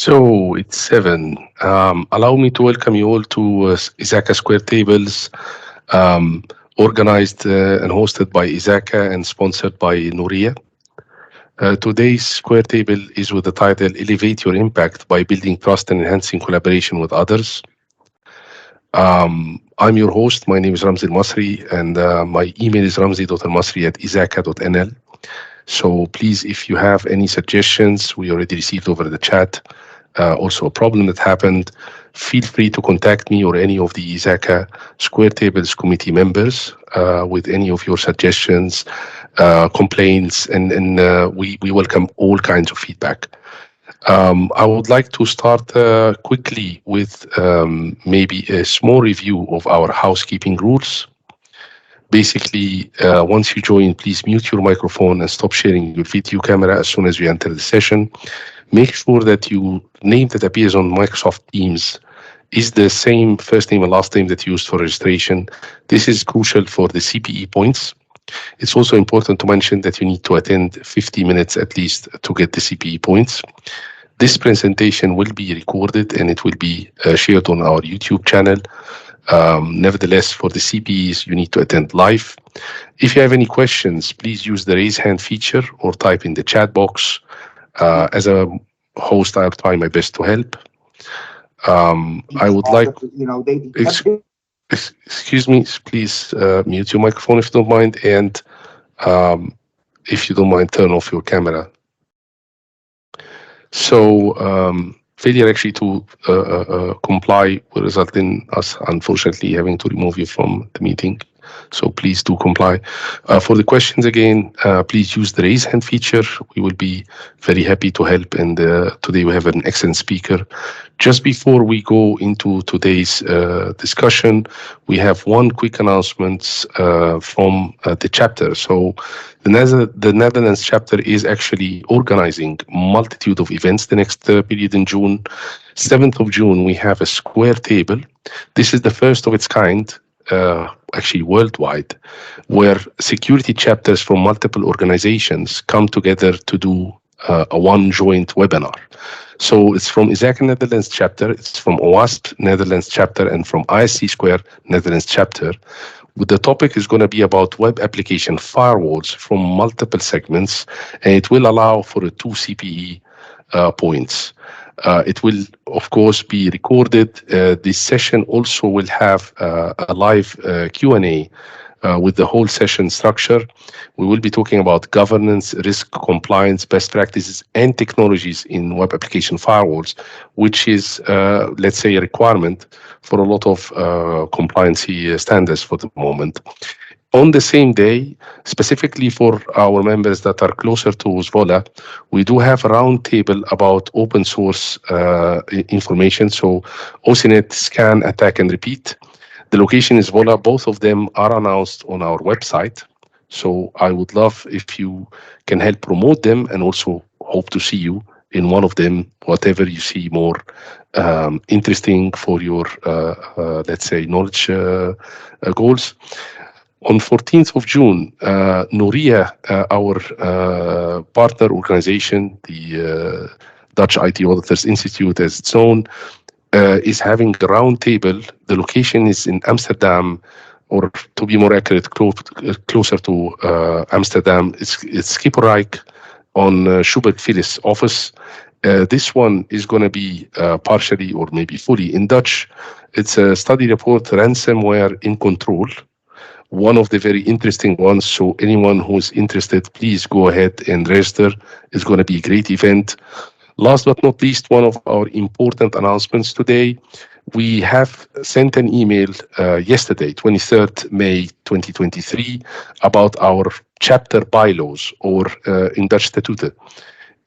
So it's 7. Allow me to welcome you all to Izaka Square Tables, um, organized and hosted by Izaka and sponsored by Nuria. Today's Square Table is with the title Elevate Your Impact by Building Trust and Enhancing Collaboration with Others. I'm your host. My name is Ramzi Al-Masri, and my email is ramzi.almasri@izaka.nl. So please, if you have any suggestions, we already received over the chat. Also, a problem that happened, feel free to contact me or any of the Izaka Square Tables committee members with any of your suggestions, complaints, and we welcome all kinds of feedback. I would like to start quickly with maybe a small review of our housekeeping rules. Basically, once you join, please mute your microphone and stop sharing your video camera as soon as we enter the session. Make sure that your name that appears on Microsoft Teams is the same first name and last name that you used for registration. This is crucial for the CPE points. It's also important to mention that you need to attend 50 minutes at least to get the CPE points. This presentation will be recorded and it will be shared on our YouTube channel. Nevertheless, for the CPEs, you need to attend live. If you have any questions, please use the raise hand feature or type in the chat box. As a host, I'll try my best to help. I would like, excuse me, please mute your microphone if you don't mind, and if you don't mind, turn off your camera. So failure actually to comply will result in us, unfortunately, having to remove you from the meeting. So please do comply. For the questions again, please use the raise hand feature. We will be very happy to help. And today we have an excellent speaker. Just before we go into today's discussion, we have one quick announcement from the chapter. So the Netherlands chapter is actually organizing multitude of events the next period in June. 7th of June, we have a square table. This is the first of its kind, actually worldwide, where security chapters from multiple organizations come together to do a one joint webinar. So it's from Izaka Netherlands chapter, it's from OWASP Netherlands chapter, and from ISC Square Netherlands chapter. The topic is going to be about web application firewalls from multiple segments, and it will allow for a 2 CPE points. It will, of course, be recorded. This session also will have a live Q&A with the whole session structure. We will be talking about governance, risk, compliance, best practices, and technologies in web application firewalls, which is, let's say, a requirement for a lot of compliancy standards for the moment. On the same day, specifically for our members that are closer to Zvola, we do have a roundtable about open source information. So OSINT, scan, attack, and repeat. The location is Zvola. Both of them are announced on our website. So I would love if you can help promote them, and also hope to see you in one of them, whatever you see more interesting for your, let's say, knowledge goals. On 14th of June, Nuria, our partner organization, the Dutch IT Auditors Institute as its own, is having a roundtable. The location is in Amsterdam, or to be more accurate, closer to Amsterdam. It's Schipholrijk on Schubert Phyllis office. This one is going to be partially or maybe fully in Dutch. It's a study report, ransomware in control. One of the very interesting ones. So anyone who is interested, please go ahead and register. It's going to be a great event. Last but not least, one of our important announcements today. We have sent an email yesterday, 23rd May 2023, about our chapter bylaws, or in Dutch statuten.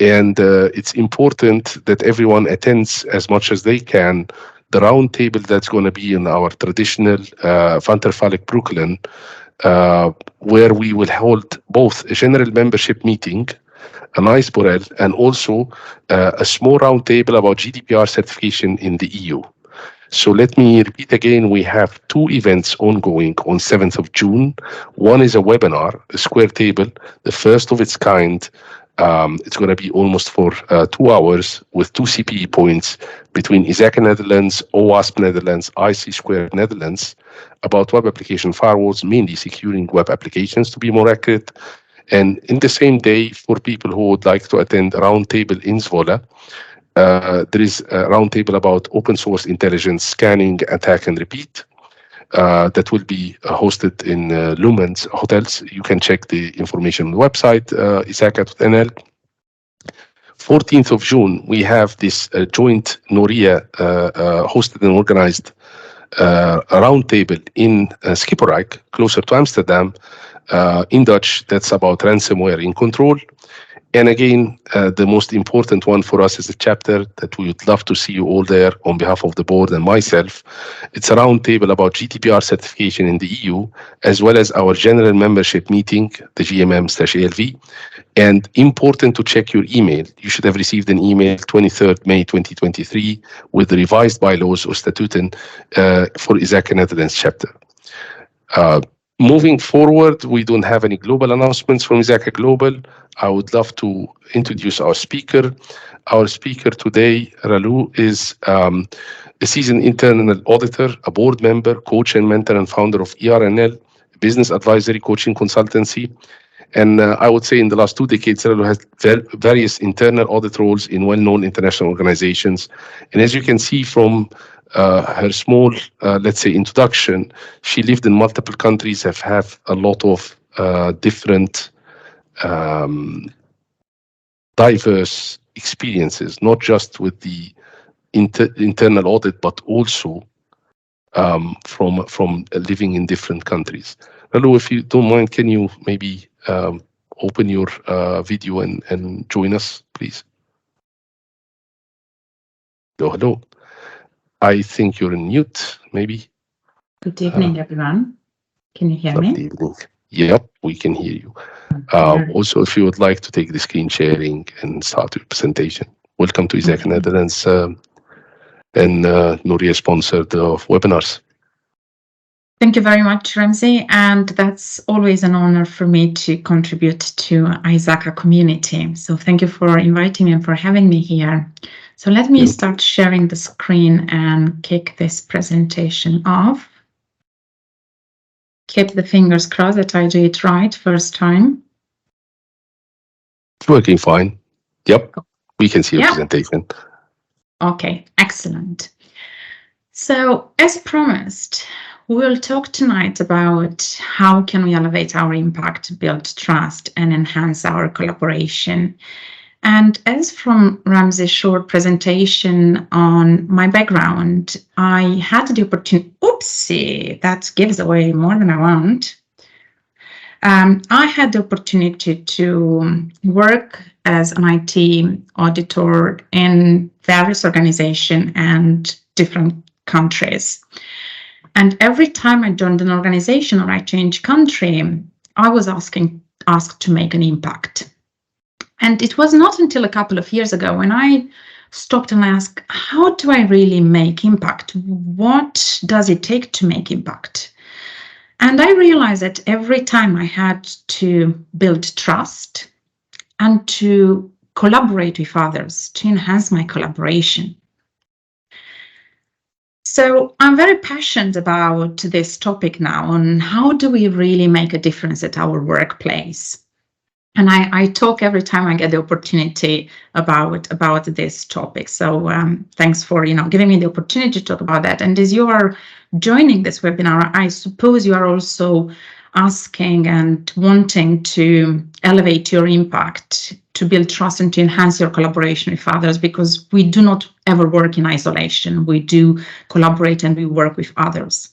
And it's important that everyone attends as much as they can the roundtable that's going to be in our traditional Van der Valk Brooklyn, where we will hold both a general membership meeting, a nice Borel, and also a small roundtable about GDPR certification in the EU. So let me repeat again, we have 2 events ongoing on 7th of June. One is a webinar, a square table, the first of its kind, It's going to be almost for 2 hours with 2 CPE points between ISACA Netherlands, OWASP Netherlands, IC Square Netherlands about web application firewalls, mainly securing web applications to be more accurate. And in the same day, for people who would like to attend a roundtable in Zwolle, there is a roundtable about open source intelligence scanning, attack, and repeat. That will be hosted in Lumens Hotels. You can check the information on the website, isaca.nl. 14th of June, we have this joint NORIA hosted and organized roundtable in Schipholrijk, closer to Amsterdam, in Dutch. That's about ransomware in control. And again, the most important one for us is a chapter that we would love to see you all there on behalf of the board and myself. It's a roundtable about GDPR certification in the EU, as well as our general membership meeting, the GMM/ALV. And important to check your email. You should have received an email 23rd May 2023 with the revised bylaws or statuten for ISACA Netherlands chapter. Moving forward, we don't have any global announcements from ISACA Global. I would love to introduce our speaker. Our speaker today, Ralou, is a seasoned internal auditor, a board member, coach and mentor, and founder of ERNL, business advisory coaching consultancy. And I would say in the last 2 decades, Ralou has various internal audit roles in well-known international organizations. And as you can see from her small, let's say, introduction, she lived in multiple countries, have a lot of different diverse experiences, not just with the internal audit, but also from living in different countries. Ralou, if you don't mind, can you maybe open your video and join us, please? Hello. I think you're in mute, maybe. Good evening, everyone. Can you hear me? Good evening. Yep, we can hear you. Also, if you would like to take the screen sharing and start your presentation. Welcome to ISACA Netherlands and NORIA sponsored webinars. Thank you very much, Ramzi, and that's always an honor for me to contribute to ISACA community. So thank you for inviting me and for having me here. So let me start sharing the screen and kick this presentation off. Keep the fingers crossed that I do it right first time. It's working fine. Yep, we can see your presentation. Okay, excellent. So as promised, we'll talk tonight about how can we elevate our impact, build trust, and enhance our collaboration. And as from Ramzi's short presentation on my background, I had the opportunity, oopsie, that gives away more than I want. I had the opportunity to work as an IT auditor in various organizations and different countries. And every time I joined an organization or I changed country, I was asked to make an impact. And it was not until a couple of years ago when I stopped and asked, how do I really make impact? What does it take to make impact? And I realized that every time I had to build trust and to collaborate with others to enhance my collaboration. So I'm very passionate about this topic now on how do we really make a difference at our workplace. And I talk every time I get the opportunity about this topic. So thanks for giving me the opportunity to talk about that. And as you are joining this webinar, I suppose you are also asking and wanting to elevate your impact, to build trust and to enhance your collaboration with others, because we do not ever work in isolation. We do collaborate and we work with others.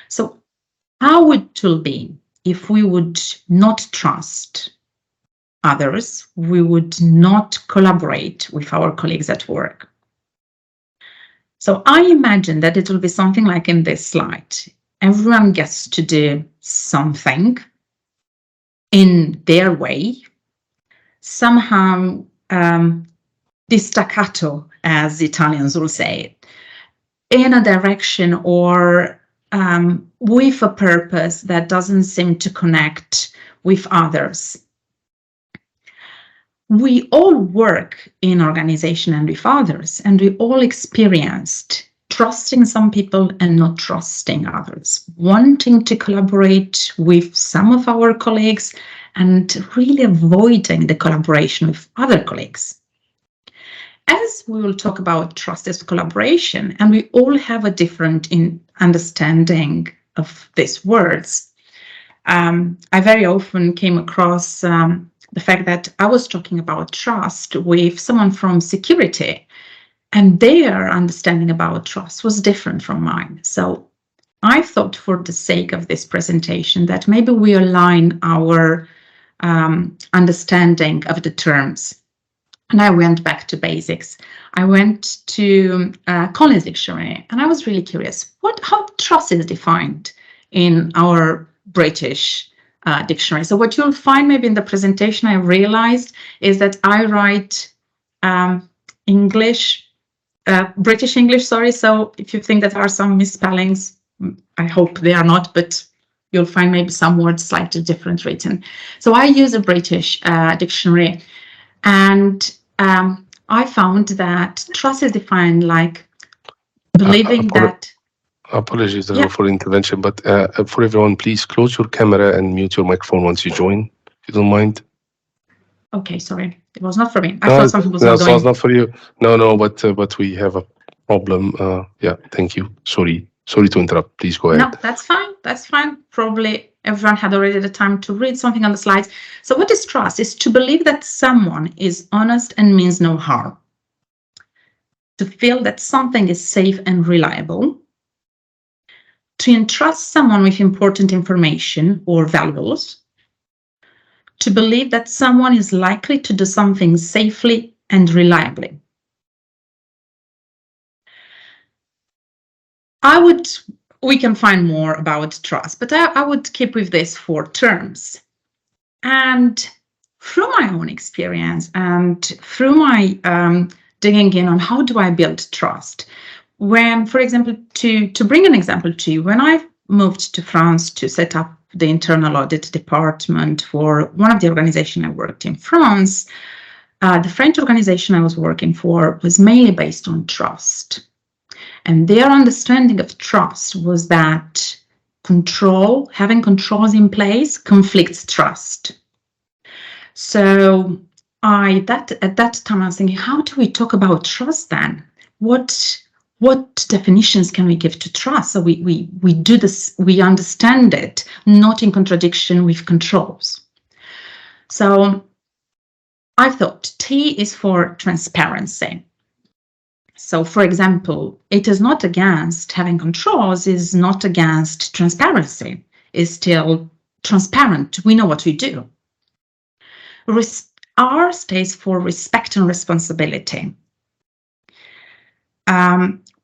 So how would it be if we would not trust others, we would not collaborate with our colleagues at work? So I imagine that it will be something like in this slide. Everyone gets to do something in their way, somehow distaccato, as Italians will say, in a direction or with a purpose that doesn't seem to connect with others. we all work in organization and with others, and we all experienced trusting some people and not trusting others, wanting to collaborate with some of our colleagues and really avoiding the collaboration with other colleagues. As we will talk about trust as collaboration, and we all have a different understanding of these words, I very often came across the fact that I was talking about trust with someone from security, and their understanding about trust was different from mine. So I thought, for the sake of this presentation, that maybe we align our understanding of the terms. And I went back to basics. I went to Collins Dictionary, and I was really curious how trust is defined in our British dictionary. So what you'll find maybe in the presentation, I realized, is that I write British English, sorry. So if you think that there are some misspellings, I hope they are not, but you'll find maybe some words slightly different written. So I use a British dictionary, and I found that trust is defined like believing that... Apologies for intervention, but for everyone, please close your camera and mute your microphone once you join, if you don't mind. Okay, sorry, it was not for me. I thought something was not going. No, it's not for you. No, but we have a problem. Yeah, thank you. Sorry to interrupt. Please go ahead. No, that's fine. That's fine. Probably everyone had already the time to read something on the slides. So what is trust? Is to believe that someone is honest and means no harm. To feel that something is safe and reliable. To entrust someone with important information or valuables. To believe that someone is likely to do something safely and reliably. We can find more about trust, but I would keep with these 4 terms. And through my own experience and through my digging in on how do I build trust, when, for example, to bring an example to you, when I moved to France to set up the internal audit department for one of the organizations I worked in France, the French organization I was working for was mainly based on trust. And their understanding of trust was that having controls in place conflicts trust. So at that time I was thinking, how do we talk about trust then? What definitions can we give to trust? So we do this, we understand it, not in contradiction with controls. So I thought T is for transparency. So, for example, it is not against having controls, is not against transparency, is still transparent. We know what we do. R stands for respect and responsibility.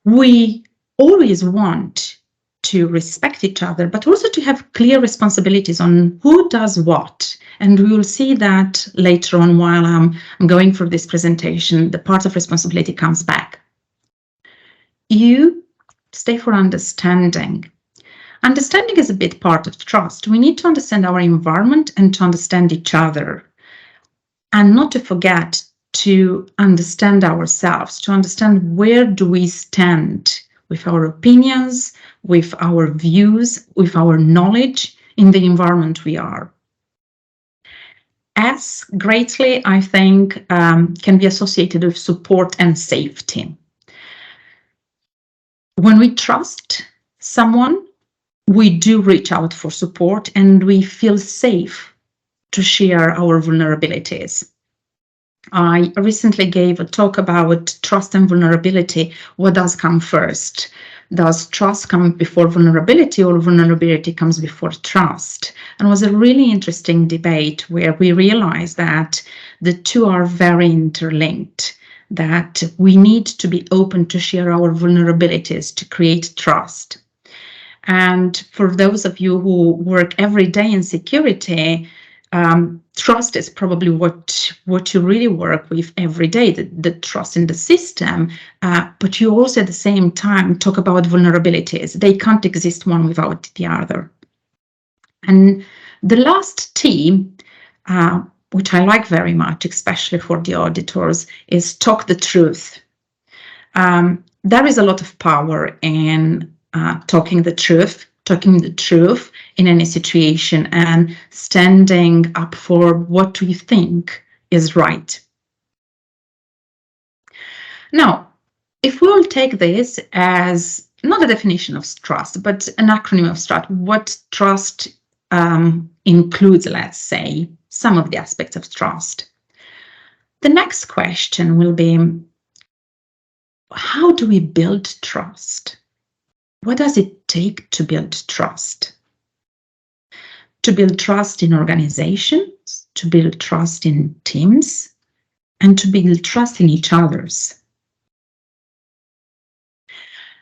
We always want to respect each other, but also to have clear responsibilities on who does what. And we will see that later on while I'm going through this presentation, the part of responsibility comes back. U stands for understanding. Understanding is a big part of trust. We need to understand our environment and to understand each other. And not to forget to understand ourselves, to understand where do we stand with our opinions, with our views, with our knowledge in the environment we are. S, greatly, I think, can be associated with support and safety. When we trust someone, we do reach out for support and we feel safe to share our vulnerabilities. I recently gave a talk about trust and vulnerability. What does come first? Does trust come before vulnerability, or vulnerability comes before trust? And it was a really interesting debate where we realized that the two are very interlinked, that we need to be open to share our vulnerabilities to create trust. And for those of you who work every day in security, trust is probably what you really work with every day, the trust in the system, but you also at the same time talk about vulnerabilities. They can't exist one without the other. And the last T, which I like very much, especially for the auditors, is talk the truth. There is a lot of power in talking the truth in any situation and standing up for what we think is right. Now, if we will take this as not a definition of trust, but an acronym of trust, what trust includes, let's say, some of the aspects of trust. The next question will be, how do we build trust? What does it take to build trust? To build trust in organizations, to build trust in teams, and to build trust in each other's.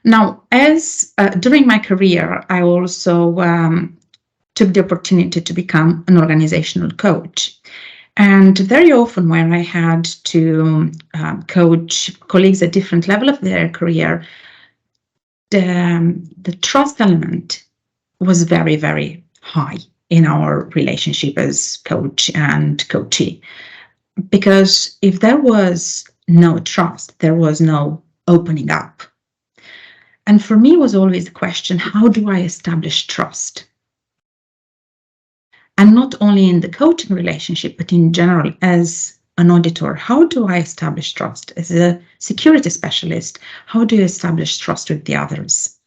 Now, as during my career, I also took the opportunity to become an organizational coach. And very often when I had to coach colleagues at different levels of their career, the trust element was very, very high in our relationship as coach and coachee. Because if there was no trust, there was no opening up. And for me, it was always the question, how do I establish trust? And not only in the coaching relationship, but in general, as an auditor, how do I establish trust? As a security specialist, how do you establish trust with the others?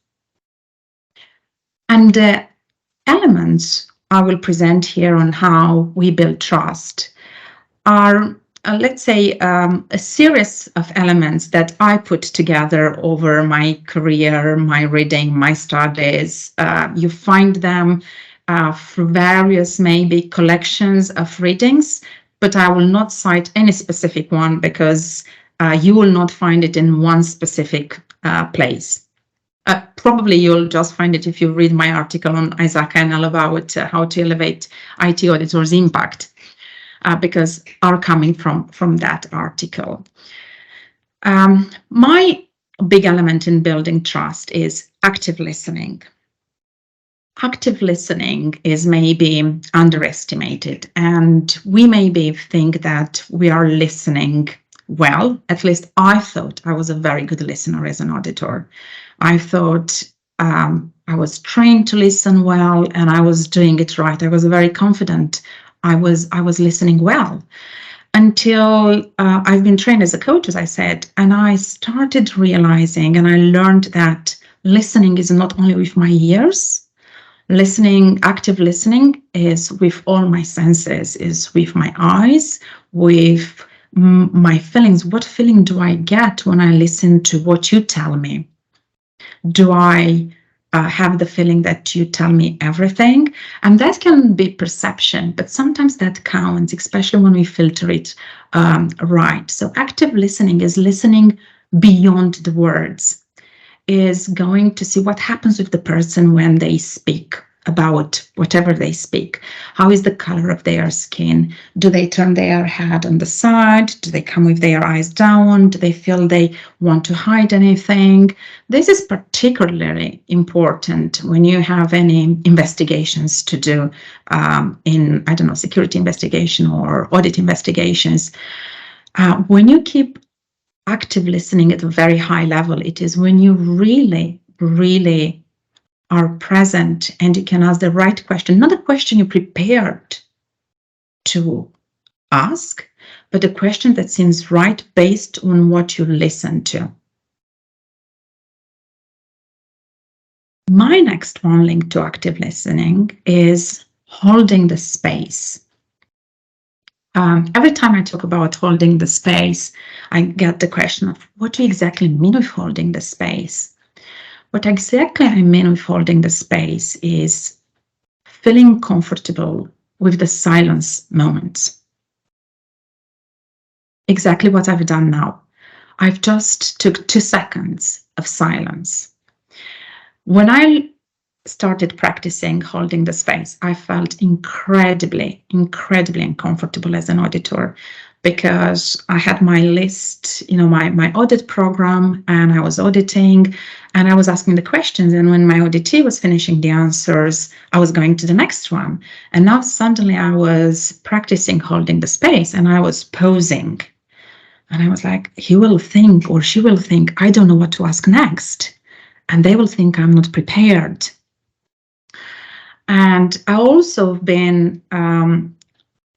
And the elements I will present here on how we build trust are, let's say, a series of elements that I put together over my career, my reading, my studies. You find them through various maybe collections of readings, but I will not cite any specific one because you will not find it in one specific place. Probably you'll just find it if you read my article on Isaac Hennell about how to elevate IT auditors' impact, because are coming from that article. My big element in building trust is active listening. Active listening is maybe underestimated, and we maybe think that we are listening well. At least I thought I was a very good listener as an auditor. I thought I was trained to listen well and I was doing it right. I was very confident I was listening well until I've been trained as a coach, as I said, and I started realizing and I learned that listening is not only with my ears. Listening, active listening is with all my senses, is with my eyes, with my feelings. What feeling do I get when I listen to what you tell me? Do I have the feeling that you tell me everything? And that can be perception, but sometimes that counts, especially when we filter it right. So active listening is listening beyond the words, is going to see what happens with the person when they speak about whatever they speak. How is the color of their skin? Do they turn their head on the side? Do they come with their eyes down? Do they feel they want to hide anything? This is particularly important when you have any investigations to do in, I don't know, security investigation or audit investigations. When you keep active listening at a very high level, it is when you really, really are present and you can ask the right question, not a question you prepared to ask, but a question that seems right based on what you listen to. My next one linked to active listening is holding the space. Every time I talk about holding the space, I get the question of what do you exactly mean with holding the space? What exactly I mean with holding the space is feeling comfortable with the silence moments. Exactly what I've done now. I've just took 2 seconds of silence. When I started practicing holding the space, I felt incredibly, incredibly uncomfortable as an auditor because I had my list, my audit program, and I was auditing, and I was asking the questions. And when my auditee was finishing the answers, I was going to the next one. And now suddenly I was practicing holding the space, and I was posing. And I was like, he will think, or she will think, I don't know what to ask next. And they will think I'm not prepared. And I also been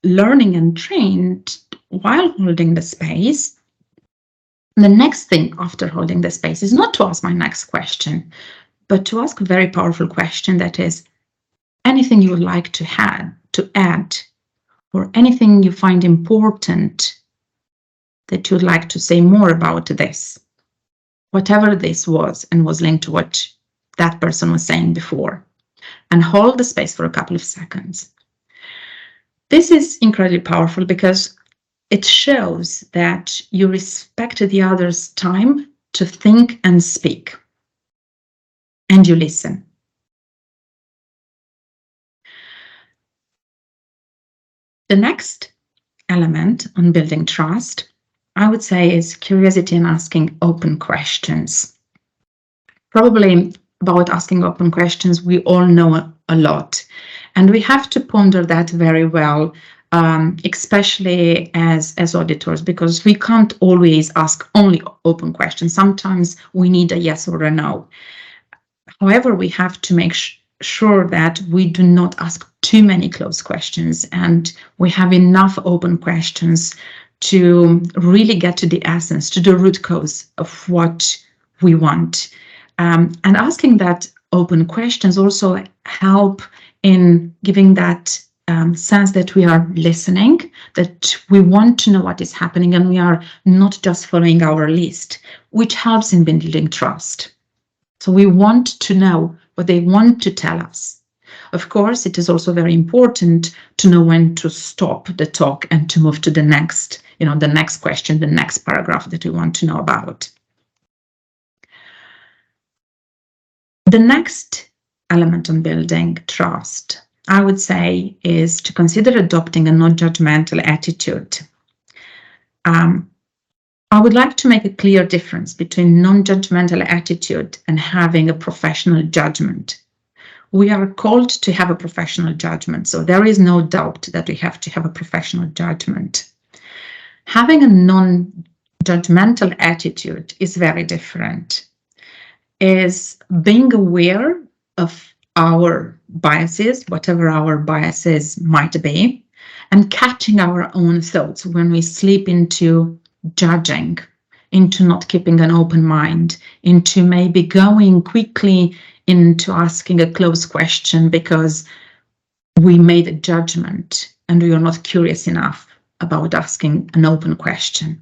learning and trained while holding the space. The next thing after holding the space is not to ask my next question, but to ask a very powerful question, that is, anything you would like to add, or anything you find important that you'd like to say more about this, whatever this was, and was linked to what that person was saying before, and hold the space for a couple of seconds. This is incredibly powerful because it shows that you respect the other's time to think and speak, and you listen. The next element on building trust, I would say, is curiosity and asking open questions. Probably about asking open questions, we all know a lot, and we have to ponder that very well, especially as auditors, because we can't always ask only open questions. Sometimes we need a yes or a no. However, we have to make sure that we do not ask too many closed questions, and we have enough open questions to really get to the essence, to the root cause of what we want. And asking that open questions also help in giving that sense that we are listening, that we want to know what is happening, and we are not just following our list, which helps in building trust. So we want to know what they want to tell us. Of course, it is also very important to know when to stop the talk and to move to the next, the next question, the next paragraph that we want to know about. The next element on building trust, I would say, is to consider adopting a non-judgmental attitude. I would like to make a clear difference between non-judgmental attitude and having a professional judgment. We are called to have a professional judgment, so there is no doubt that we have to have a professional judgment. Having a non-judgmental attitude is very different. Is being aware of our biases, whatever our biases might be, and catching our own thoughts when we slip into judging, into not keeping an open mind, into maybe going quickly into asking a closed question because we made a judgment and we are not curious enough about asking an open question.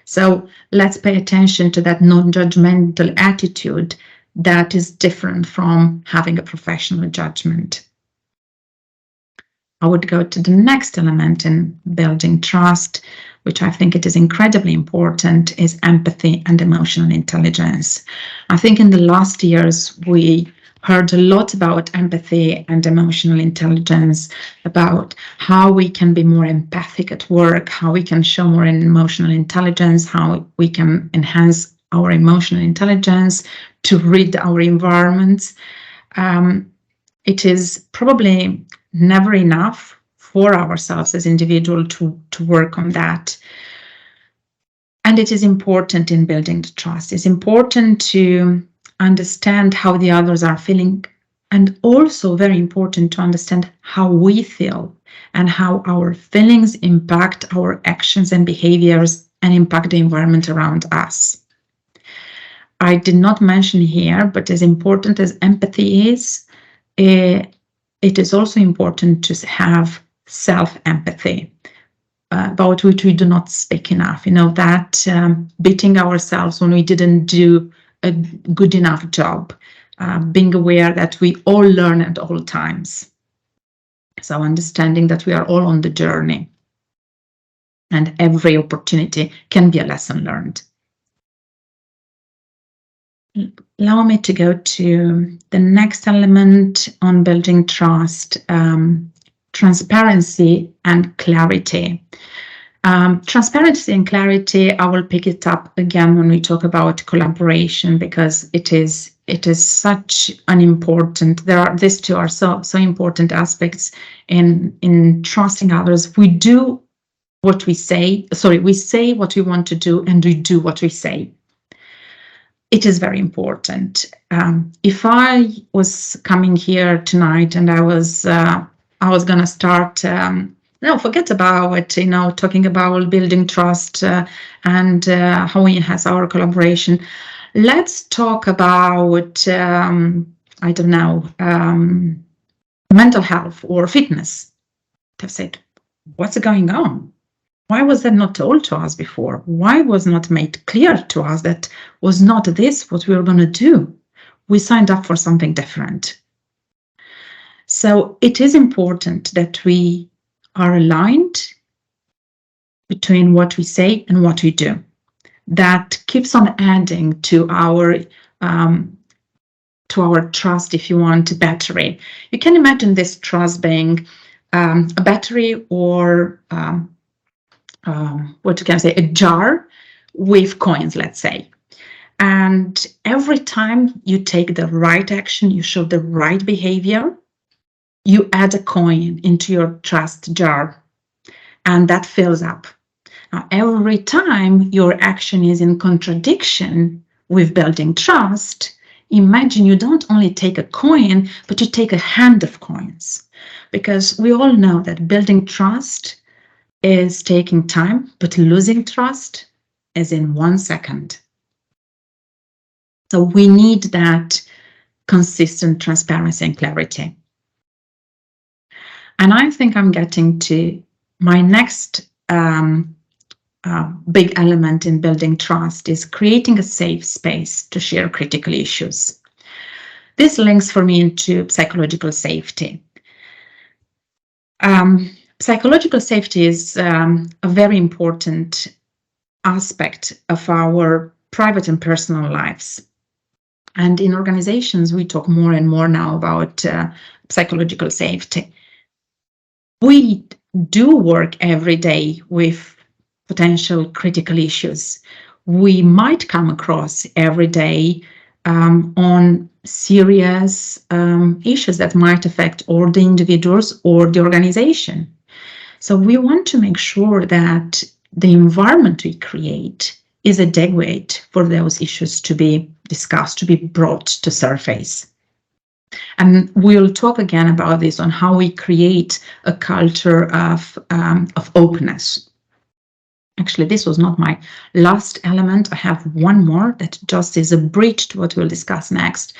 So let's pay attention to that non-judgmental attitude that is different from having a professional judgment. I would go to the next element in building trust, which I think it is incredibly important, is empathy and emotional intelligence. I think in the last years, we heard a lot about empathy and emotional intelligence, about how we can be more empathic at work, how we can show more emotional intelligence, how we can enhance our emotional intelligence to read our environments. It is probably never enough for ourselves as individuals to work on that. And it is important in building the trust. It's important to understand how the others are feeling, and also very important to understand how we feel and how our feelings impact our actions and behaviors and impact the environment around us. I did not mention here, but as important as empathy is, it is also important to have self-empathy, about which we do not speak enough. That beating ourselves when we didn't do a good enough job, being aware that we all learn at all times. So understanding that we are all on the journey and every opportunity can be a lesson learned. Allow me to go to the next element on building trust, transparency and clarity. Transparency and clarity, I will pick it up again when we talk about collaboration, because it is such an important, these two are so important aspects in trusting others. We do what we say, we say what we want to do, and we do what we say. It is very important. If I was coming here tonight and I was going to start, no, forget about, talking about building trust and how we enhance our collaboration. Let's talk about, I don't know, mental health or fitness. They've said, what's going on? Why was that not told to us before? Why was not made clear to us that was not this what we were going to do? We signed up for something different. So it is important that we are aligned between what we say and what we do. That keeps on adding to our trust, if you want, battery. You can imagine this trust being a battery, or what can I say, a jar with coins, let's say. And every time you take the right action, you show the right behavior, you add a coin into your trust jar, and that fills up. Now, every time your action is in contradiction with building trust, imagine you don't only take a coin, but you take a hand of coins. Because we all know that building trust is taking time, but losing trust is in 1 second. So we need that consistent transparency and clarity. And I think I'm getting to my next big element in building trust is creating a safe space to share critical issues. This links for me into psychological safety. Psychological safety is a very important aspect of our private and personal lives. And in organizations, we talk more and more now about psychological safety. We do work every day with potential critical issues. We might come across every day on serious issues that might affect or the individuals or the organization. So we want to make sure that the environment we create is adequate for those issues to be discussed, to be brought to surface. And we'll talk again about this on how we create a culture of openness. Actually, this was not my last element. I have one more that just is a bridge to what we'll discuss next,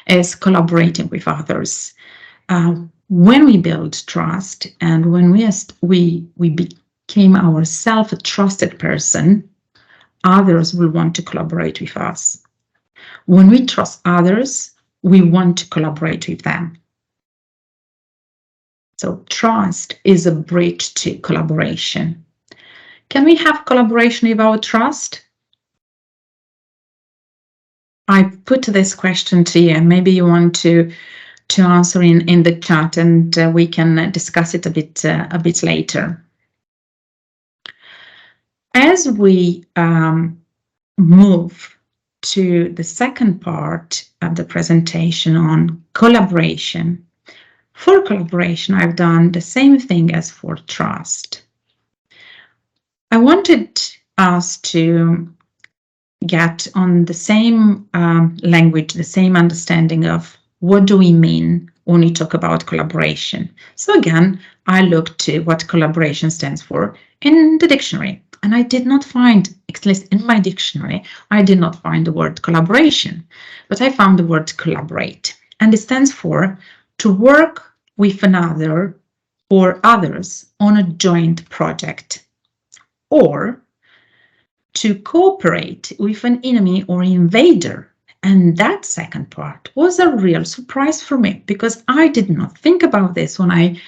is collaborating with others. When we build trust and when we became ourselves a trusted person, others will want to collaborate with us. When we trust others, we want to collaborate with them. So trust is a bridge to collaboration. Can we have collaboration without trust? I put this question to you, and maybe you want to answer in the chat, and we can discuss it a bit later. As we move to the second part of the presentation on collaboration, for collaboration, I've done the same thing as for trust. I wanted us to get on the same language, the same understanding of what do we mean when we talk about collaboration. So again, I looked to what collaboration stands for in the dictionary, and I did not find, at least in my dictionary, I did not find the word collaboration, but I found the word collaborate, and it stands for to work with another or others on a joint project, or to cooperate with an enemy or invader. And that second part was a real surprise for me, because I did not think about this when I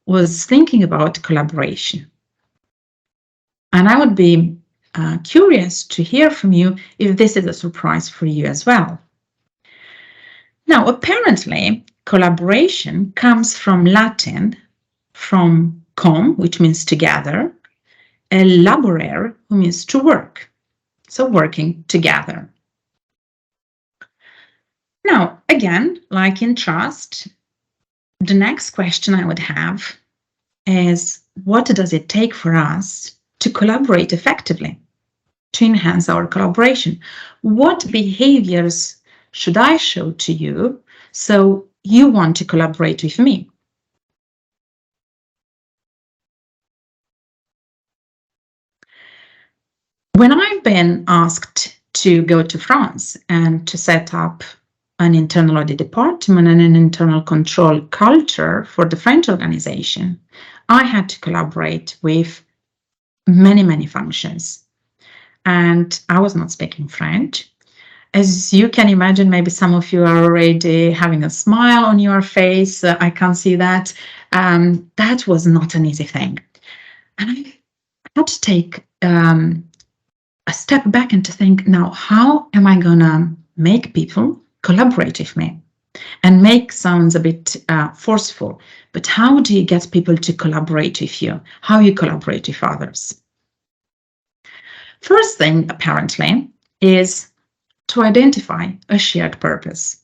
was thinking about collaboration. And I would be curious to hear from you if this is a surprise for you as well. Now, apparently, collaboration comes from Latin, from com, which means together, elaborare, who means to work. So working together. Now, again, like in trust, the next question I would have is, what does it take for us to collaborate effectively, to enhance our collaboration? What behaviors should I show to you so you want to collaborate with me? When I've been asked to go to France and to set up an internal audit department and an internal control culture for the French organization, I had to collaborate with many functions. And I was not speaking French. As you can imagine, maybe some of you are already having a smile on your face. I can't see that. That was not an easy thing. And I had to take a step back and to think, now, how am I going to make people collaborate with me? And make sounds a bit forceful, but how do you get people to collaborate with you? How you collaborate with others? First thing, apparently, is to identify a shared purpose.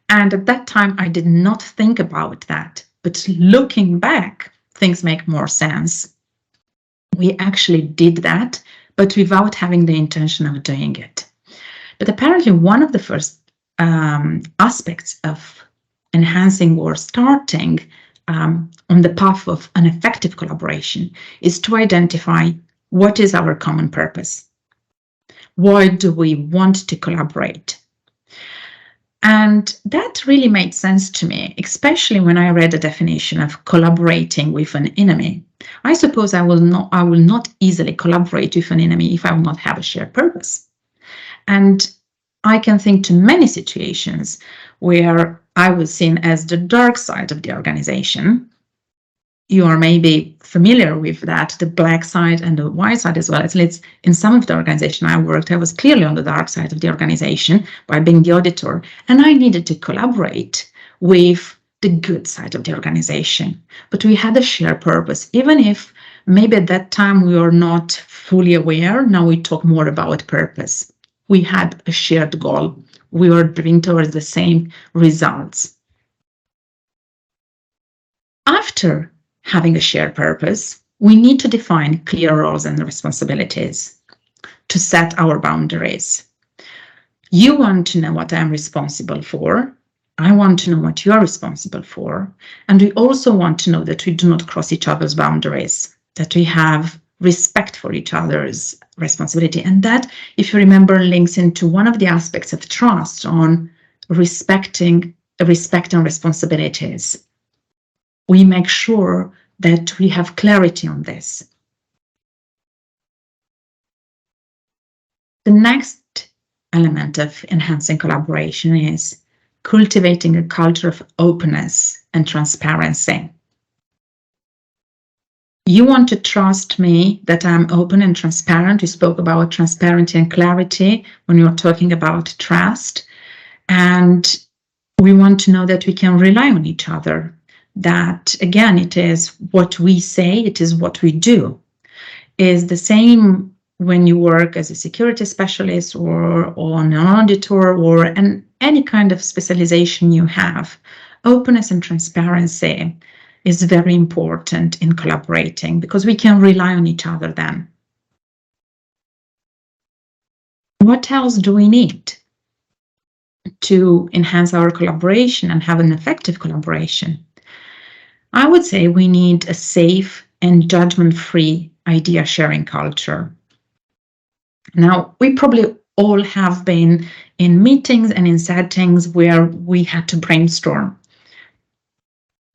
And at that time, I did not think about that. But looking back, things make more sense. We actually did that, but without having the intention of doing it. But apparently, one of the first aspects of enhancing or starting on the path of an effective collaboration is to identify what is our common purpose. Why do we want to collaborate? And that really made sense to me, especially when I read the definition of collaborating with an enemy. I suppose I will not easily collaborate with an enemy if I will not have a shared purpose. And I can think to many situations where I was seen as the dark side of the organization. You are maybe familiar with that, the black side and the white side as well. At least in some of the organization I worked, I was clearly on the dark side of the organization by being the auditor, and I needed to collaborate with the good side of the organization. But we had a shared purpose, even if maybe at that time we were not fully aware. Now we talk more about purpose. We had a shared goal. We were driving towards the same results. After having a shared purpose, we need to define clear roles and responsibilities to set our boundaries. You want to know what I'm responsible for. I want to know what you're responsible for. And we also want to know that we do not cross each other's boundaries, that we have respect for each other's responsibility. And that, if you remember, links into one of the aspects of trust on respect and responsibilities. We make sure that we have clarity on this. The next element of enhancing collaboration is cultivating a culture of openness and transparency. You want to trust me that I'm open and transparent. We spoke about transparency and clarity when we were talking about trust. And we want to know that we can rely on each other. That, again, it is what we say, it is what we do. Is the same when you work as a security specialist or an auditor or any kind of specialization you have. Openness and transparency is very important in collaborating because we can rely on each other then. What else do we need to enhance our collaboration and have an effective collaboration? I would say we need a safe and judgment-free idea sharing culture. Now, we probably all have been in meetings and in settings where we had to brainstorm.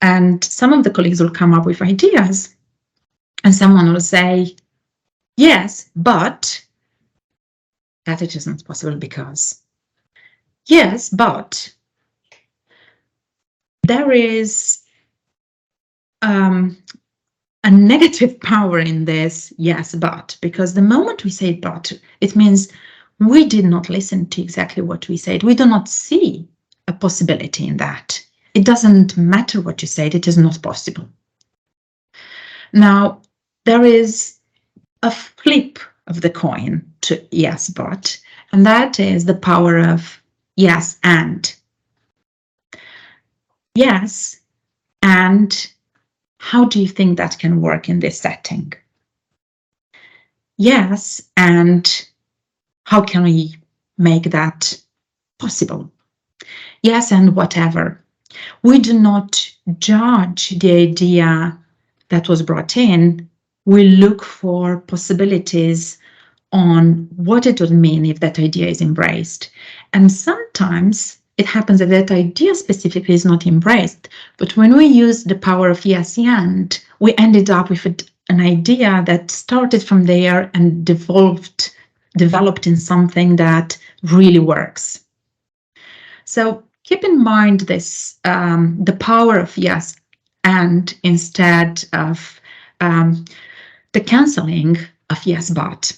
And some of the colleagues will come up with ideas and someone will say, yes, but that it is not possible because. Yes, but there is a negative power in this, yes, but, because the moment we say but, it means we did not listen to exactly what we said. We do not see a possibility in that. It doesn't matter what you said, it is not possible. Now, there is a flip of the coin to yes, but, and that is the power of yes and. Yes, and how do you think that can work in this setting? Yes, and how can we make that possible? Yes, and whatever. We do not judge the idea that was brought in. We look for possibilities on what it would mean if that idea is embraced. And sometimes it happens that that idea specifically is not embraced. But when we use the power of yes and, we ended up with an idea that started from there and developed in something that really works. So keep in mind this, the power of yes and instead of the canceling of yes but,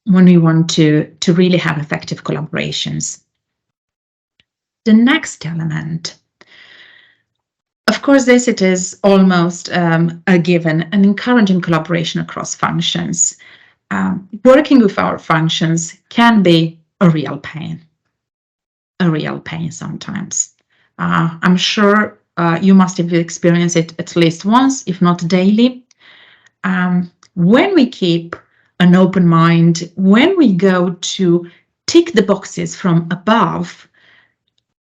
when we want to really have effective collaborations. The next element, of course, it is almost a given, an encouraging collaboration across functions. Working with our functions can be a real pain sometimes. I'm sure you must have experienced it at least once, if not daily. When we keep an open mind, when we go to tick the boxes from above,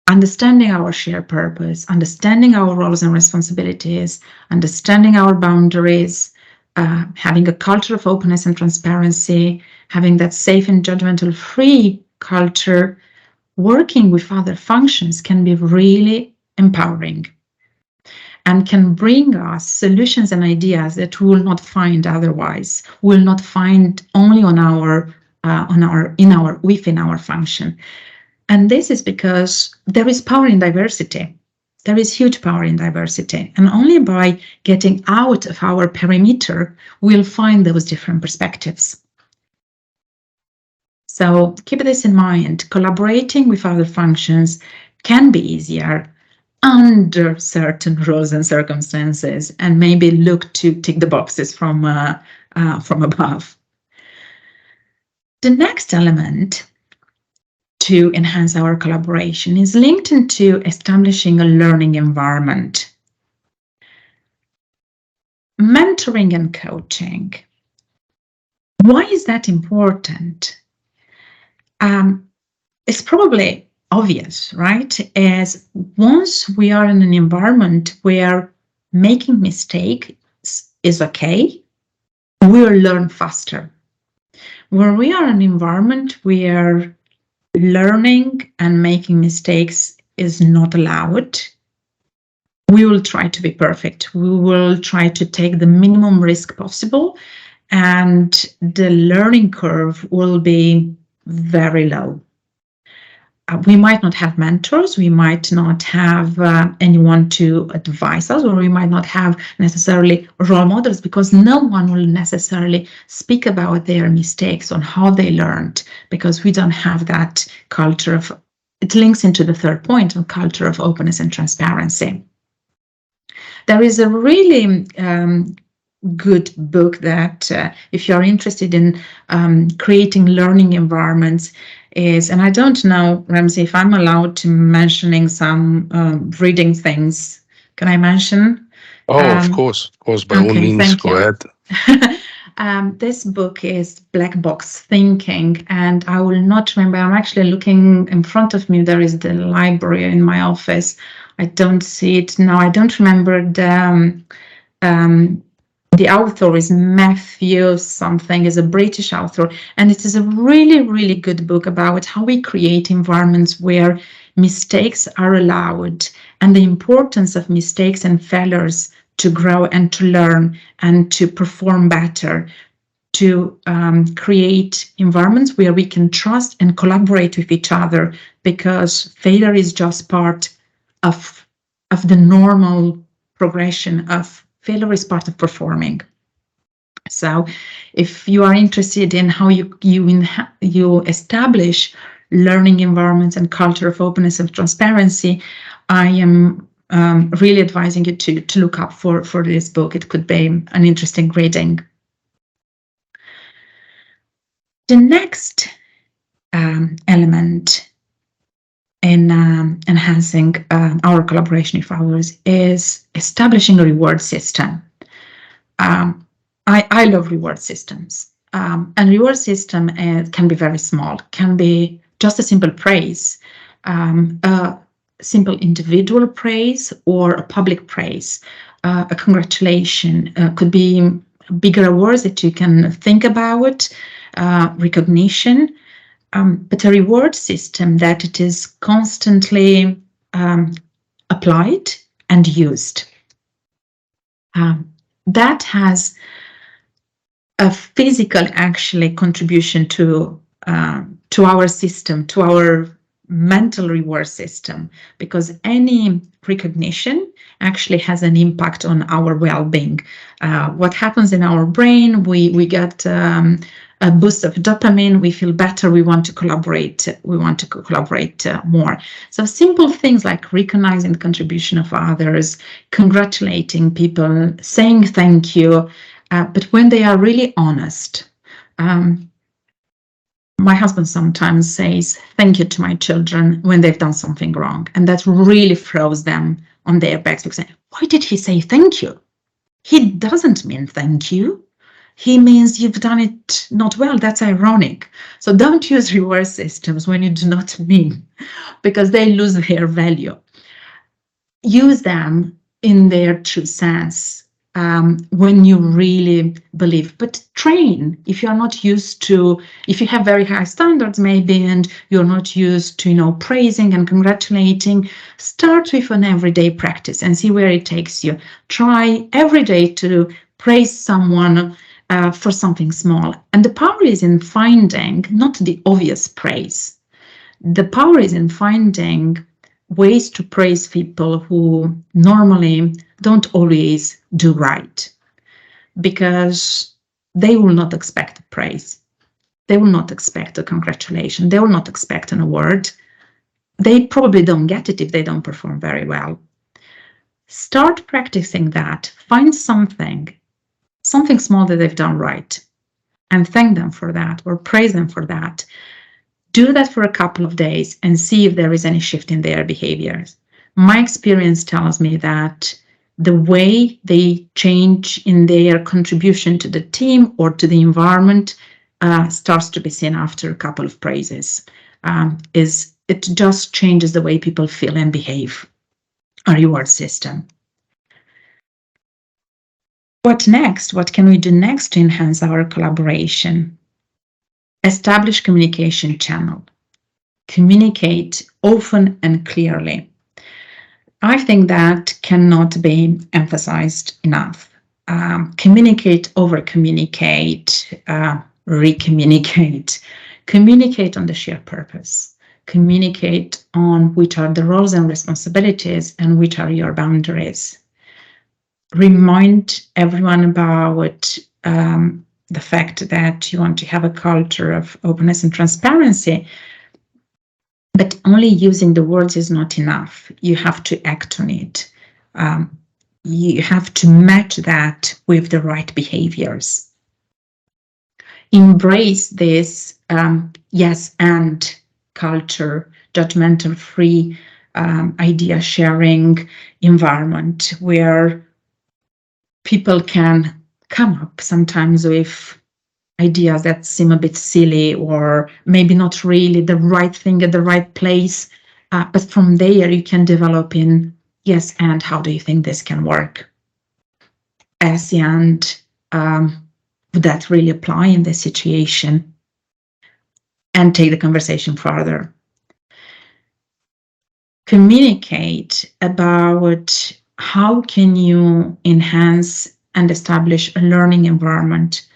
understanding our shared purpose, understanding our roles and responsibilities, understanding our boundaries, having a culture of openness and transparency, having that safe and judgmental-free culture, working with other functions can be really empowering and can bring us solutions and ideas that we will not find otherwise. We will not find only within our function. And this is because there is power in diversity. There is huge power in diversity. And only by getting out of our perimeter, we'll find those different perspectives. So keep this in mind. Collaborating with other functions can be easier under certain rules and circumstances, and maybe look to tick the boxes from above. The next element to enhance our collaboration is linked into establishing a learning environment. Mentoring and coaching. Why is that important? It's probably obvious, right? As once we are in an environment where making mistakes is okay, we'll learn faster. Where we are in an environment where learning and making mistakes is not allowed, we will try to be perfect. We will try to take the minimum risk possible, and the learning curve will be very low. We might not have mentors, we might not have anyone to advise us, or we might not have necessarily role models, because no one will necessarily speak about their mistakes on how they learned, because we don't have that culture of, it links into the third point, on culture of openness and transparency. There is a really good book that if you're interested in creating learning environments is, and I don't know, Ramsey, if I'm allowed to mentioning some reading things. Can I mention? Of course, by all means, go ahead. This book is Black Box Thinking, and I will not remember. I'm actually looking in front of me. There is the library in my office. I don't see it now. I don't remember the author is Matthew something, is a British author, and it is a really, really good book about how we create environments where mistakes are allowed, and the importance of mistakes and failures to grow and to learn and to perform better, to create environments where we can trust and collaborate with each other, because failure is just part of the normal progression of failure is part of performing. So if you are interested in how you establish learning environments and culture of openness and transparency, I am really advising you to look up for this book. It could be an interesting reading. The next element in enhancing our collaboration with others is establishing a reward system. I love reward systems. And reward system can be very small, can be just a simple praise, a simple individual praise or a public praise, a congratulation, could be bigger awards that you can think about, recognition, but a reward system that it is constantly applied and used. That has a physical actually contribution to our system, to our mental reward system, because any recognition actually has an impact on our well-being. What happens in our brain, we get a boost of dopamine, we feel better, we want to collaborate more. So simple things like recognizing the contribution of others, congratulating people, saying thank you, but when they are really honest. My husband sometimes says thank you to my children when they've done something wrong, and that really throws them on their backs because why did he say thank you? He doesn't mean thank you. He means you've done it not well. That's ironic. So don't use reward systems when you do not mean, because they lose their value. Use them in their true sense. When you really believe, but train. If you are not used to, if you have very high standards maybe, and you're not used to, praising and congratulating, start with an everyday practice and see where it takes you. Try every day to praise someone for something small. And the power is in finding not the obvious praise. The power is in finding ways to praise people who normally don't always do right, because they will not expect praise. They will not expect a congratulation. They will not expect an award. They probably don't get it if they don't perform very well. Start practicing that. Find something small that they've done right, and thank them for that or praise them for that. Do that for a couple of days and see if there is any shift in their behaviors. My experience tells me that the way they change in their contribution to the team or to the environment starts to be seen after a couple of praises. It just changes the way people feel and behave. A reward system. What next? What can we do next to enhance our collaboration? Establish communication channel. Communicate often and clearly. I think that cannot be emphasized enough. Communicate, over-communicate, re-communicate. Communicate on the shared purpose. Communicate on which are the roles and responsibilities and which are your boundaries. Remind everyone about the fact that you want to have a culture of openness and transparency, but only using the words is not enough. You have to act on it. You have to match that with the right behaviors. Embrace this yes and culture, judgmental-free idea sharing environment where people can come up sometimes with ideas that seem a bit silly or maybe not really the right thing at the right place. But from there you can develop in, yes, and how do you think this can work? As the and would that really apply in this situation? And take the conversation further. Communicate about how can you enhance and establish a learning environment.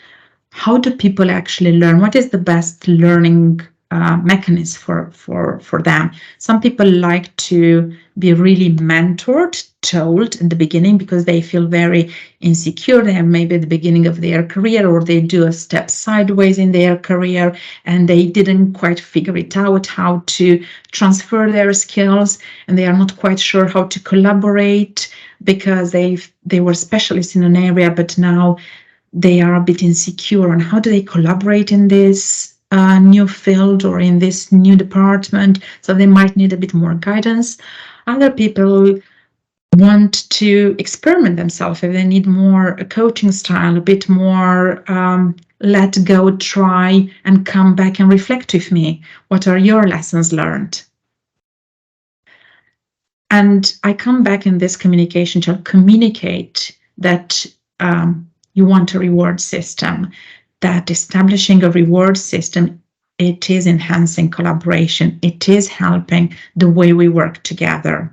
How do people actually learn? What is the best learning mechanism for them. Some people like to be really mentored, told in the beginning, because they feel very insecure. They have maybe at the beginning of their career, or they do a step sideways in their career and they didn't quite figure it out how to transfer their skills, and they are not quite sure how to collaborate because they were specialists in an area, but now they are a bit insecure on how do they collaborate in this new field or in this new department. So they might need a bit more guidance. Other people want to experiment themselves, if they need more a coaching style, a bit more let go, try, and come back and reflect with me. What are your lessons learned? And I come back in this communication to communicate that you want a reward system, that establishing a reward system, it is enhancing collaboration. It is helping the way we work together.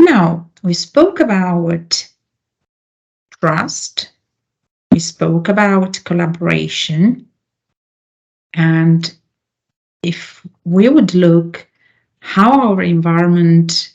Now, we spoke about trust. We spoke about collaboration. And if we would look how our environment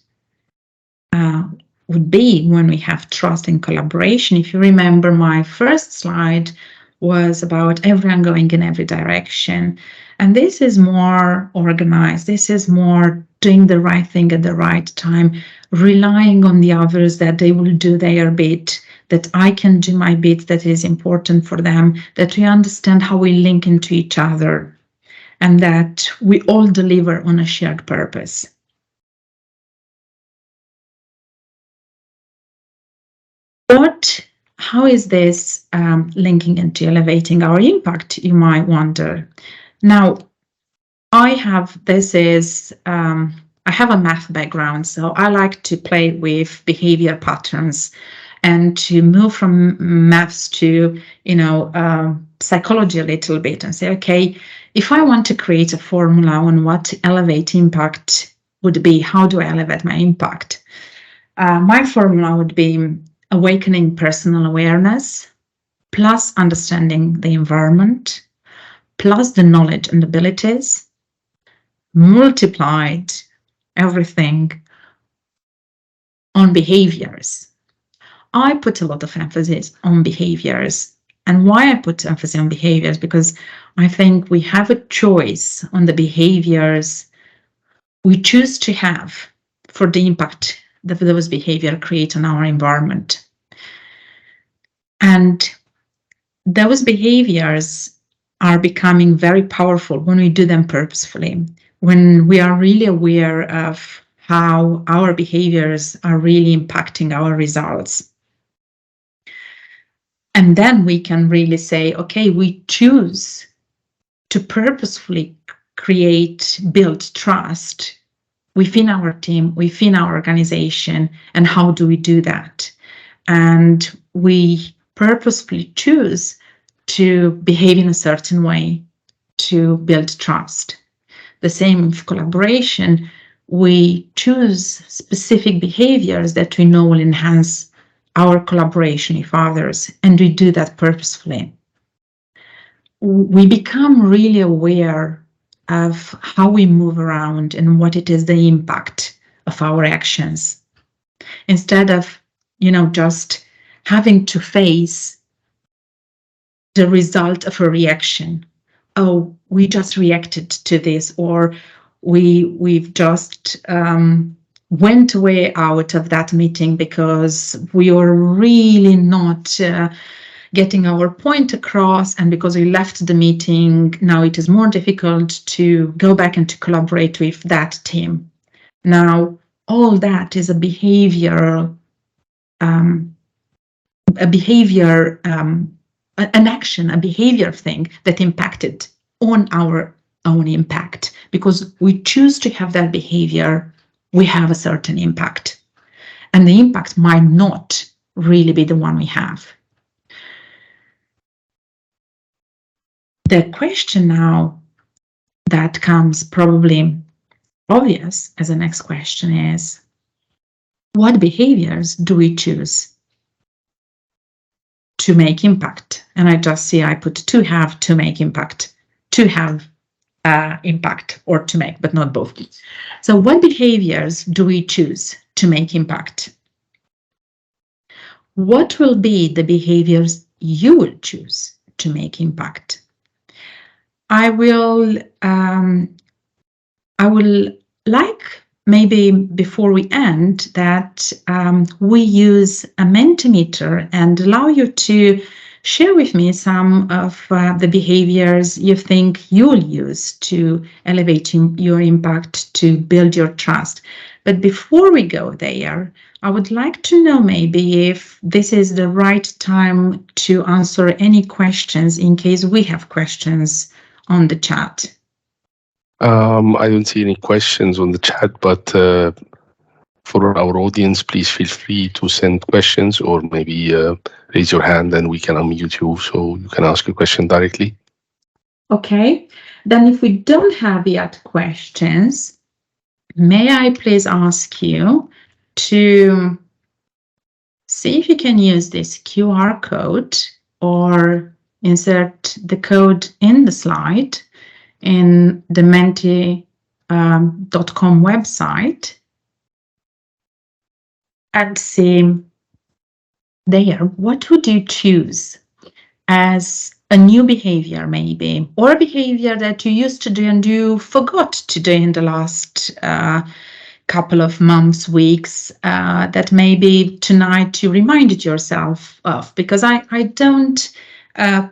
would be when we have trust and collaboration. If you remember, my first slide was about everyone going in every direction. And this is more organized. This is more doing the right thing at the right time, relying on the others that they will do their bit, that I can do my bit that is important for them, that we understand how we link into each other, and that we all deliver on a shared purpose. How is this linking into elevating our impact, you might wonder? Now, I have a math background, so I like to play with behavior patterns and to move from maths to, psychology a little bit and say, okay, if I want to create a formula on what elevate impact would be, how do I elevate my impact? My formula would be awakening personal awareness, plus understanding the environment, plus the knowledge and abilities, multiplied everything on behaviors. I put a lot of emphasis on behaviors. And why I put emphasis on behaviors? Because I think we have a choice on the behaviors we choose to have for the impact that those behaviors create on our environment. And those behaviors are becoming very powerful when we do them purposefully, when we are really aware of how our behaviors are really impacting our results. And then we can really say, okay, we choose to purposefully build trust within our team, within our organization, and how do we do that? And we purposefully choose to behave in a certain way to build trust. The same with collaboration. We choose specific behaviors that we know will enhance our collaboration with others, and we do that purposefully. We become really aware of how we move around and what it is the impact of our actions, instead of, just having to face the result of a reaction. Oh, we just reacted to this, or we've just went away out of that meeting because we are really not getting our point across, and because we left the meeting, now it is more difficult to go back and to collaborate with that team. Now, all that is an action, a behavior thing that impacted on our own impact. Because we choose to have that behavior, we have a certain impact. And the impact might not really be the one we have. The question now that comes probably obvious as the next question is, what behaviors do we choose to make impact and I just see I put to have, to make impact, to have impact, or to make, but not both. So what behaviors do we choose to make impact? What will be the behaviors you will choose to make impact? I will like, maybe before we end, that we use a Mentimeter and allow you to share with me some of the behaviors you think you'll use to elevate your impact, to build your trust. But before we go there, I would like to know maybe if this is the right time to answer any questions in case we have questions on the chat. I don't see any questions on the chat, but for our audience, please feel free to send questions, or maybe raise your hand and we can unmute you so you can ask a question directly. Okay, then if we don't have yet questions, may I please ask you to see if you can use this QR code or insert the code in the slide in the Menti.com website and see there, what would you choose as a new behavior maybe, or a behavior that you used to do and you forgot to do in the last couple of months, weeks, that maybe tonight you reminded yourself of, because I don't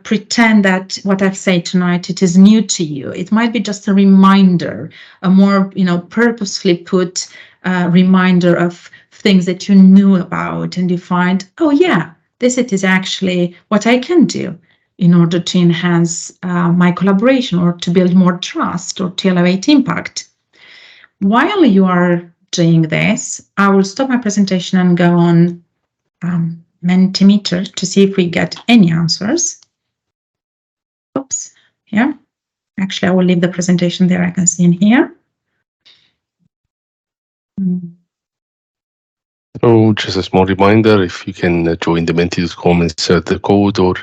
pretend that what I've said tonight, it is new to you. It might be just a reminder, a more, purposefully put reminder of things that you knew about, and you find, oh yeah, this it is actually what I can do in order to enhance my collaboration, or to build more trust, or to elevate impact. While you are doing this, I will stop my presentation and go on Mentimeter to see if we get any answers. Oops, here. Actually, I will leave the presentation there. I can see in here. So just a small reminder, if you can join the Menti.com, insert the code or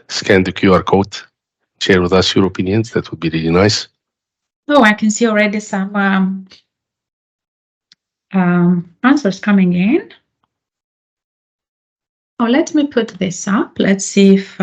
scan the QR code, share with us your opinions, that would be really nice. Oh, I can see already some answers coming in. Oh, let me put this up. Let's see if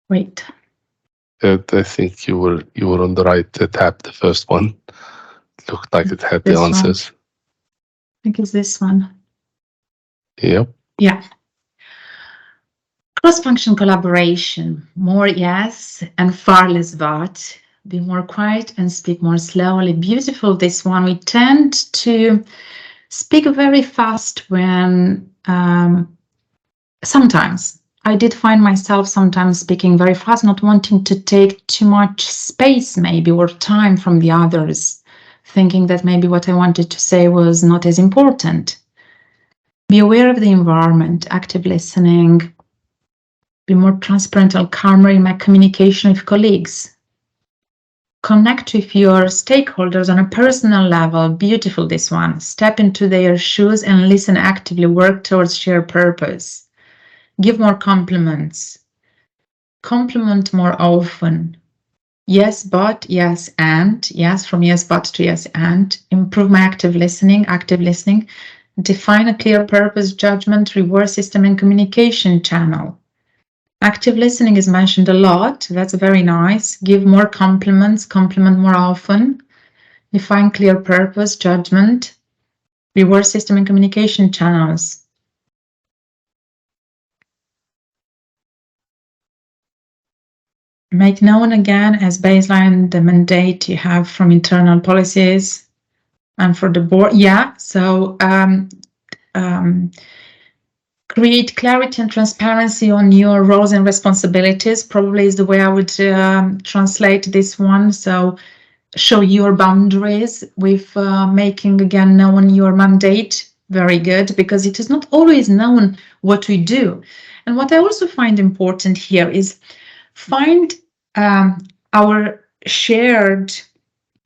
wait. I think you were on the right tab, the first one. It looked like it had the answers. I think it's this one. Yep. Yeah. Cross-function collaboration, more yes and far less but. Be more quiet and speak more slowly. Beautiful, this one. We tend to speak very fast when sometimes. I did find myself sometimes speaking very fast, not wanting to take too much space maybe, or time from the others, thinking that maybe what I wanted to say was not as important. Be aware of the environment, active listening, be more transparent and calmer in my communication with colleagues. Connect with your stakeholders on a personal level. Beautiful, this one. Step into their shoes and listen actively, work towards shared purpose. Give more compliments. Compliment more often. Yes, but, yes, and. Yes, from yes, but to yes, and. Improve my active listening. Define a clear purpose, judgment, reward system, and communication channel. Active listening is mentioned a lot. That's very nice. Give more compliments, compliment more often. Define clear purpose, judgment, reward system, and communication channels. Make known again as baseline the mandate you have from internal policies and for the board. Yeah, so create clarity and transparency on your roles and responsibilities, probably is the way I would translate this one. So show your boundaries with making again known your mandate, very good, because it is not always known what we do. And what I also find important here is find our shared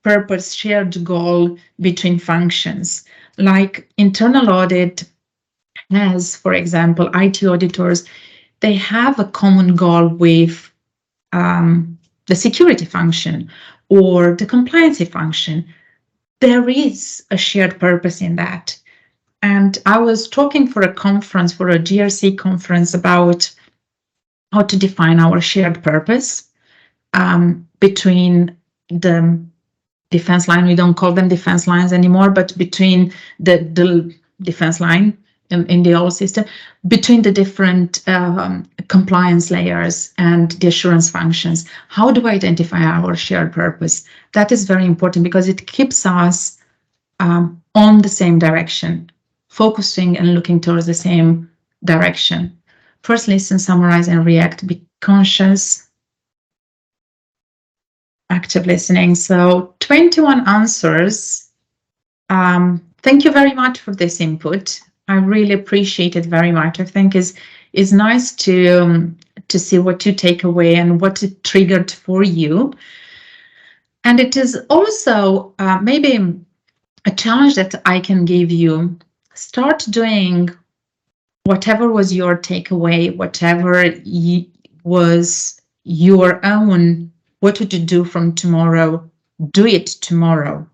purpose, shared goal between functions. Like internal audit has, for example, IT auditors, they have a common goal with the security function or the compliance function. There is a shared purpose in that. And I was talking for a conference, for a GRC conference, about how to define our shared purpose between the defense line. We don't call them defense lines anymore, but between the defense line in the old system, between the different compliance layers and the assurance functions. How do we identify our shared purpose? That is very important because it keeps us on the same direction, focusing and looking towards the same direction. First, listen, summarize, and react. Be conscious. Active listening. So 21 answers. Thank you very much for this input. I really appreciate it very much. I think is nice to see what you take away and what it triggered for you. And it is also maybe a challenge that I can give you. Start doing whatever was your takeaway, whatever was your own. What would you do from tomorrow? Do it tomorrow.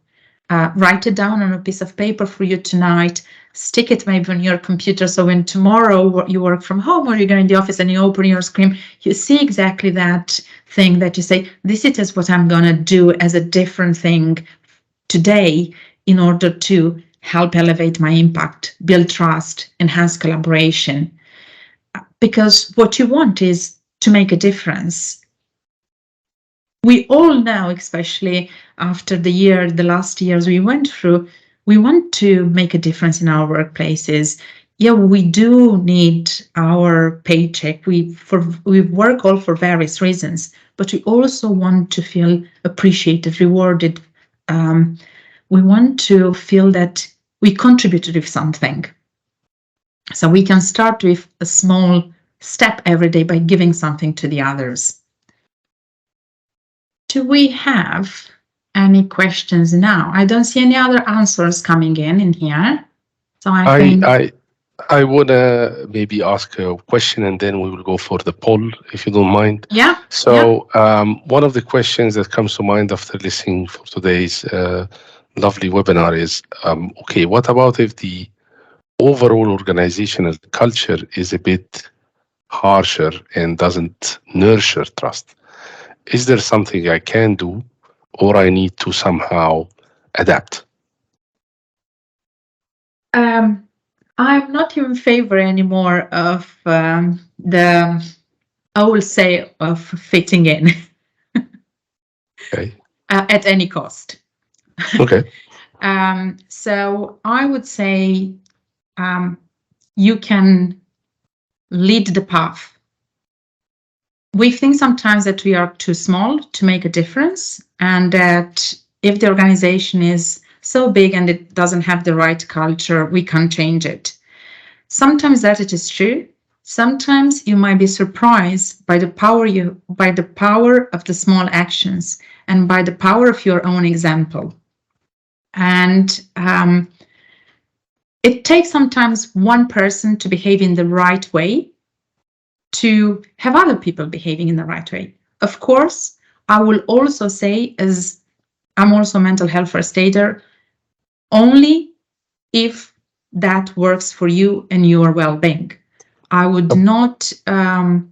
Write it down on a piece of paper for you tonight. Stick it maybe on your computer, so when tomorrow you work from home or you go in the office and you open your screen, you see exactly that thing that you say, this is what I'm going to do as a different thing today in order to help elevate my impact, build trust, enhance collaboration. Because what you want is to make a difference. We all know, especially after the last years we went through, we want to make a difference in our workplaces. Yeah, we do need our paycheck. We work all for various reasons, but we also want to feel appreciated, rewarded. We want to feel that we contributed with something. So we can start with a small step every day by giving something to the others. Do we have any questions now? I don't see any other answers coming in here. So I want to maybe ask a question and then we will go for the poll, if you don't mind. Yeah. So one of the questions that comes to mind after listening for today's lovely webinar is, okay, what about if the overall organizational culture is a bit harsher and doesn't nurture trust? Is there something I can do, or I need to somehow adapt? I'm not in favor anymore of I will say, of fitting in. Okay. At any cost. Okay. So I would say you can lead the path. We think sometimes that we are too small to make a difference, and that if the organization is so big and it doesn't have the right culture, we can't change it. Sometimes that it is true. Sometimes you might be surprised by the power of the small actions and by the power of your own example. And it takes sometimes one person to behave in the right way to have other people behaving in the right way. Of course, I will also say, as I'm also a mental health first aider, only if that works for you and your well-being. I would not, how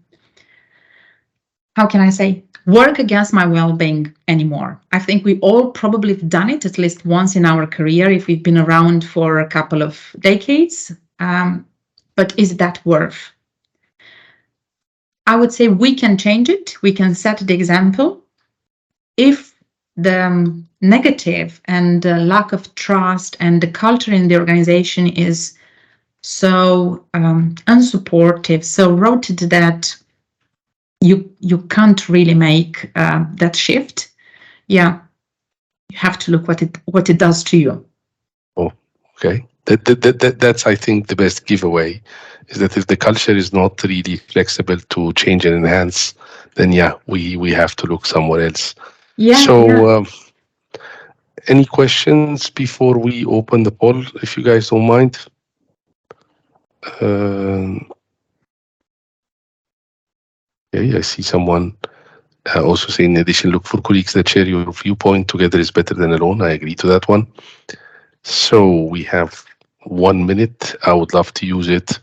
can I say, work against my well-being anymore. I think we all probably have done it at least once in our career if we've been around for a couple of decades. But is that worth? I would say we can change it. We can set the example. If the negative and the lack of trust and the culture in the organization is so unsupportive, so rooted that you can't really make that shift, yeah, you have to look what it does to you. Oh, okay. That's, I think, the best giveaway, is that if the culture is not really flexible to change and enhance, then yeah, we have to look somewhere else. Yeah. So, any questions before we open the poll, if you guys don't mind? Okay, I see someone also saying, in addition, look for colleagues that share your viewpoint. Together is better than alone. I agree to that one. So we have 1 minute. I would love to use it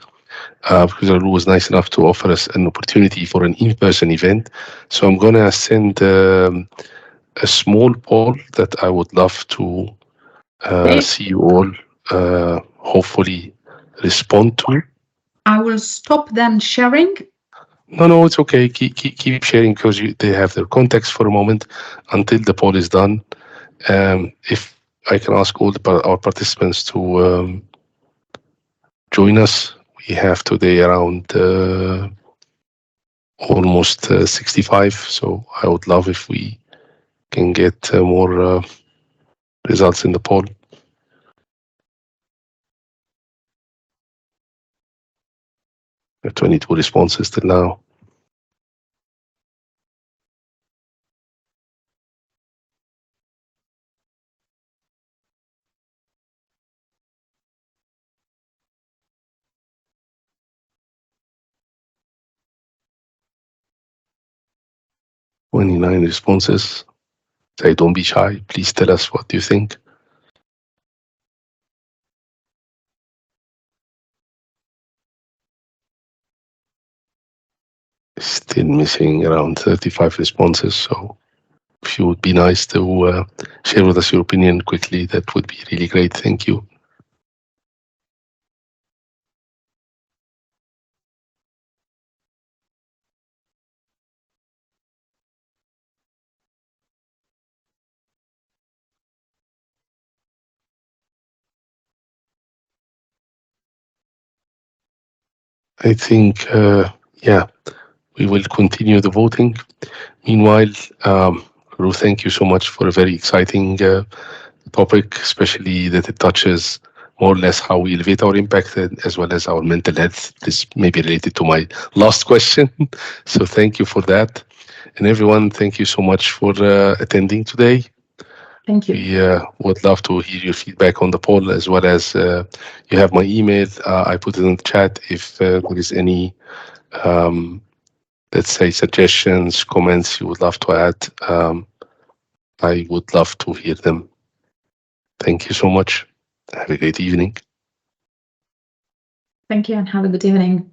because Arul was nice enough to offer us an opportunity for an in-person event. So I'm going to send a small poll that I would love to see you all hopefully respond to. I will stop then sharing. No, it's okay. Keep sharing, because they have their contacts for a moment until the poll is done. If I can ask all our participants to join us. We have today around almost 65, so I would love if we can get more results in the poll. We have 22 responses till now. "29 responses. Say, don't be shy. Please tell us what you think. Still missing around 35 responses. So if you would be nice to share with us your opinion quickly, that would be really great. Thank you. I think, yeah, we will continue the voting. Meanwhile, Ruth, thank you so much for a very exciting topic, especially that it touches more or less how we elevate our impact, as well as our mental health. This may be related to my last question. So thank you for that. And everyone, thank you so much for attending today. Thank you. We would love to hear your feedback on the poll, as well as you have my email. I put it in the chat. If there is any, let's say, suggestions, comments you would love to add, I would love to hear them. Thank you so much. Have a great evening. Thank you, and have a good evening.